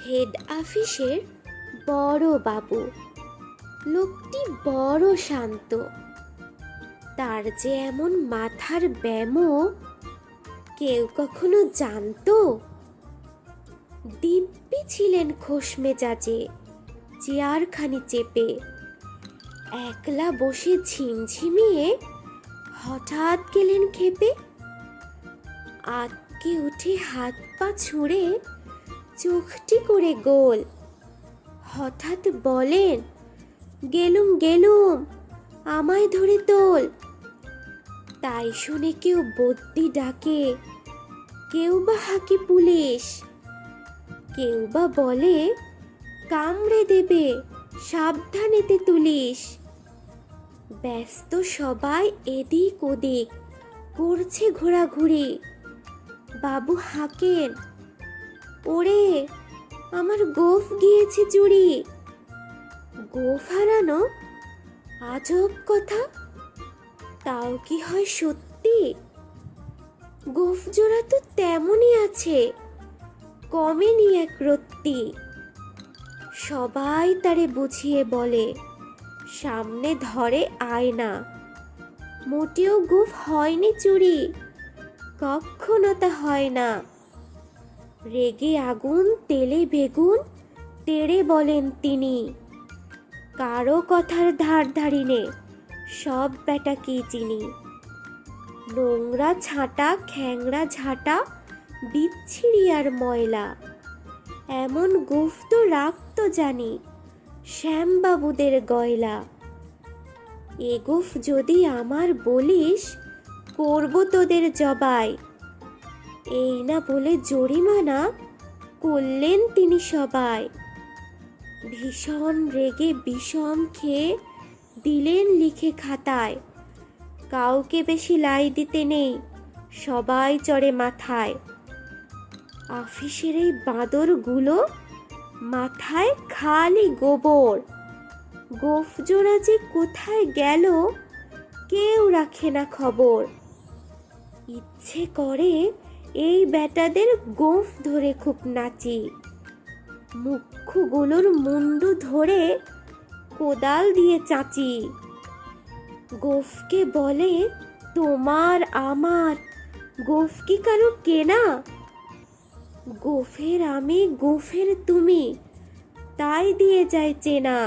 Head অফিসের বড় বাবু। লোকটি বড় শান্ত। তার যে এমন মাথার ব্যামো কেউ কখনো জানতো? দিব্যি ছিলেন খোশ মেজাজে, চেয়ারখানি চেপে একলা বসে ঝিমঝিমিয়ে হঠাৎ গেলেন ক্ষেপে। আটকে উঠে হাত পা ছুঁড়ে চোখটি করে গোল। হঠাৎ বলেন, গেলুম গেলুম, আমায় ধরে তোল। তাই শুনে কেউ বদ্যি ডাকে, কেউ বা হাঁকে পুলিশ, কেউ বা বলে কামড়ে দেবে, সাবধানেতে তুলিস। ব্যস্ত সবাই এদিক ওদিক করছে ঘোরাঘুরি। বাবু হাঁকেন, ওরে আমার গোঁফ গিয়েছে চুরি। গোঁফ হারানো আজব কথা, তাও কি হয় সত্যি? গোঁফ জোড়া তো তেমনই আছে, কমেনি এক রত্তি। সবাই তারে বুঝিয়ে বলে, সামনে ধরে আয়না, মোটেও গোঁফ হয়নি চুরি, কখনো তা হয় না। রেগে আগুন তেলে বেগুন তেড়ে বলেন তিনি, কারো কথার ধার ধারিনে, সব বেটাকেই চিনি। নোংরা ছাঁটা খ্যাংরা ঝাঁটা বিচ্ছিরি আর ময়লা, এমন গোঁফ তো রাখতো জানি শ্যামবাবুদের গয়লা। এ গোঁফ যদি আমার বলিস, করব তোদের জবাই। এই না বলে জরিমানা করলেন তিনি সবাই। ভীষণ রেগে বিষম খেয়ে দিলেন লিখে খাতায়, কাউকে বেশি লাই দিতে নেই, সবাই চড়ে মাথায়। অফিসের এই বাঁদরগুলো মাথায় খালি গোবর, গোঁফ জোড়া যে কোথায় গেল কেউ রাখে না খবর। ইচ্ছে করে এই বেটাদের গোঁফ ধরে খুব নাচি, মুখ্যগুলোর মুন্ডু ধরে কোদাল দিয়ে চাচি। গোঁফকে বলে তোমার আমার, গোঁফ কি কারো কেনা? গোঁফের আমি গোঁফের তুমি, তাই দিয়ে যায় চেনা।